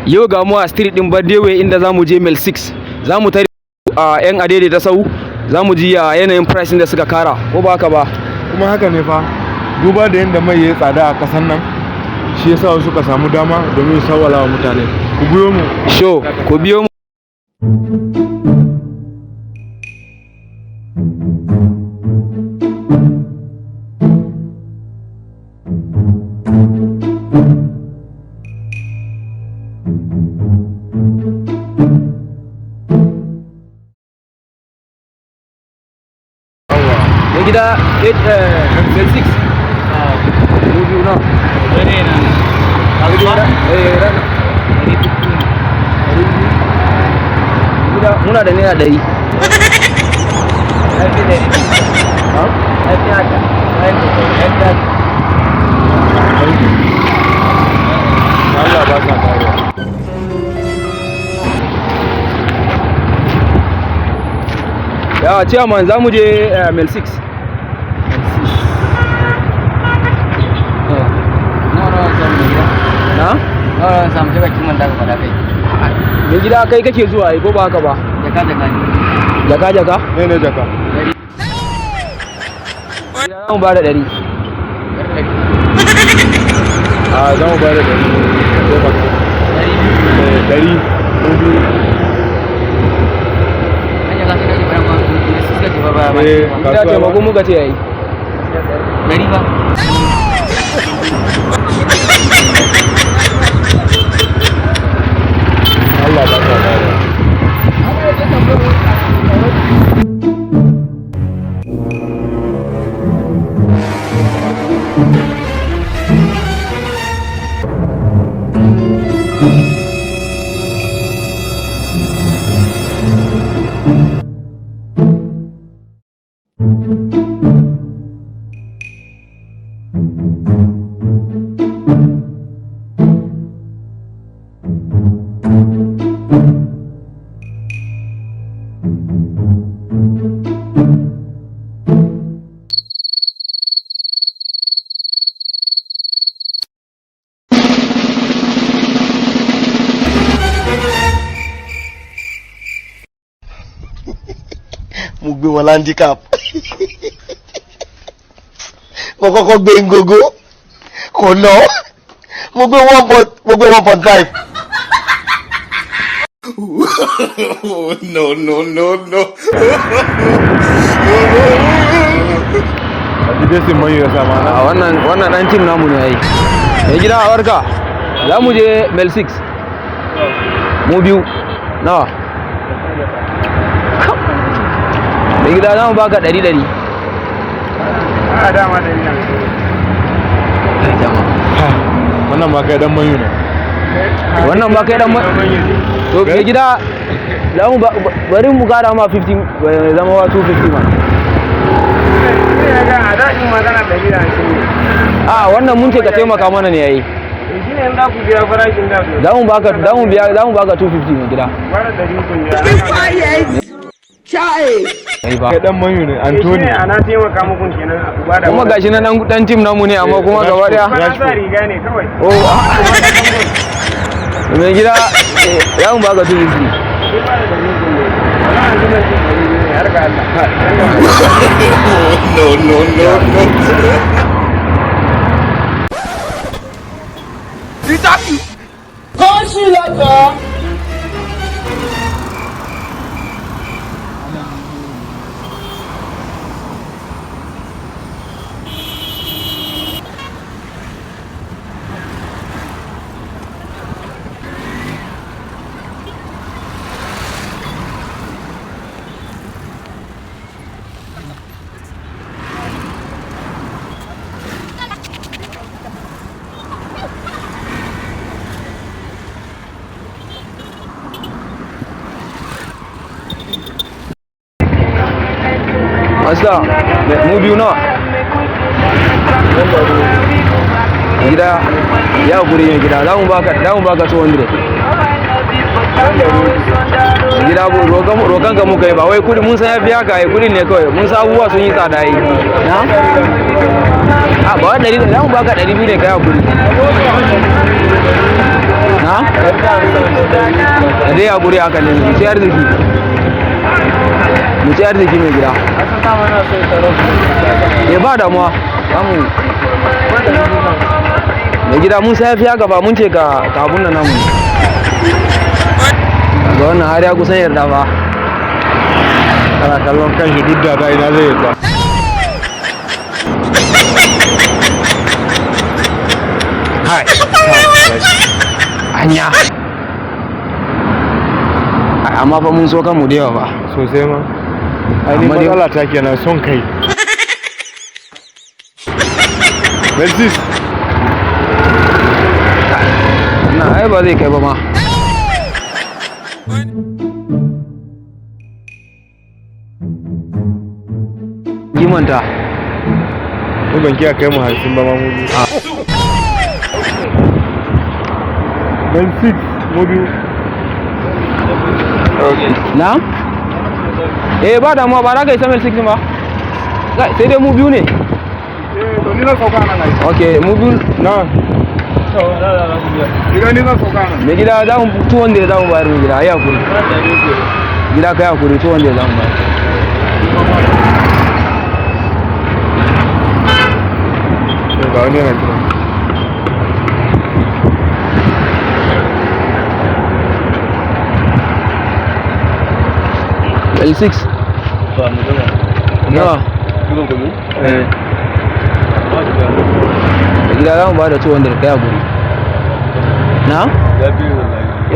Yau ga mu a street din Badewe inda zamu je mil 6 zamu tare yan Adaidaita Sahu zamu ji yanayin price da suka kara ko ba haka ba. Kuma haka ne fa, duba da yadda mai ya tsada a kasan nan shi yasa suka samu dama domin sawwala wa mutane. Ku biyo mu. Ku biyo mu. Gida 6 mudu na gida muna da naira 100 Allah ba sa kare. Ya chairman zamu je mil 6 samu daga kiman da aka faɗa kai. Me gida kai kake zuwa ai ko ba haka ba? Jaka ne. Jaka? Ne jaka. Zamu ba da 100. Zamu ba da 100. 100. Gida taimako muka ce yayi. 100 ba. Allah ba ta kare. Mo gbé wọn handicap mo kọ́kọ́ gbé ngogo kò lọ mo gbé 1.5. No. Adidaita mai ya sama na. Wannan dan team namu ne yayi. Me gida a warka. Zamu je mil 6. Mu biyu. Nawa? Me gida zamu baka 100. Dama 100 nan. Wannan ma kai dan manyu ne. Wannan ba kai dan to me gida zamu bari mu kara ma 50 zama wa 250 ma. Wannan mun ce ka taimaka mana ne yayi. Shi ne za ku biya farashin da su. Zamu baka 250 ne gida. Bara 100 kun biya. Kai dan manyu ne Anthony. Ana taimaka muku kenan ku bada. Kuma gashi na dan team namu ne amma kuma gaba daya. Ba sa riga ne kawai. Me gida zamu baka 250. No. Masa, mu biyu nawa? Gida ya guri ne gida, za mu baka 200. Gida rokan ka muka yi ba wai kudi mun san ya biya ka yi kudi ne kawai mun san abubuwa sun yi tsada yi. Na? Ba wa 100 za mu baka 200 ne kai hakuri. Na? a dai hakuri haka ne mu ci arziki mai gida ba damuwa zamu mai gida mun sai fiya gaba mun ce ka abun nan namu ga wannan har ya kusan yarda ba kana kallon kan shi duk da ina zai yarda hai hanya amma fa mun so kanmu da yawa ba sosai ma ai matsala ta kenan son kai Belsis na ai ba zai kai ba ma kimanta ko ban kiya kai mu harsin ba ma mu Belsis mu biyu na? Ba damuwa ba za ka yi samar 6 ba sai dai mu biyu ne to ni na sauka nan ai ok mu biyu na ni na sauka nan mai gida za mu tuwon da za mu bayar mai gida ya kuri gida ka ya kuri tuwon da za mu bayar ga wani yana kira L6 nawa? da gida za mu ba da 200 kaya guri na?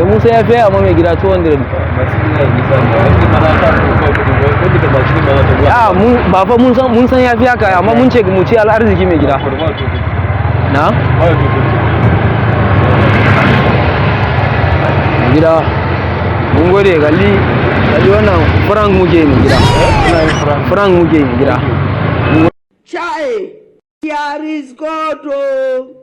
musa ya fiye amma mai gida 200 ba fa mun san ya fiye haka amma mun ce mu ci al'arziki mai gida na? mai gida mun gode kalli wannan frank muke mai gida frank muke mai gida Chai, here is God.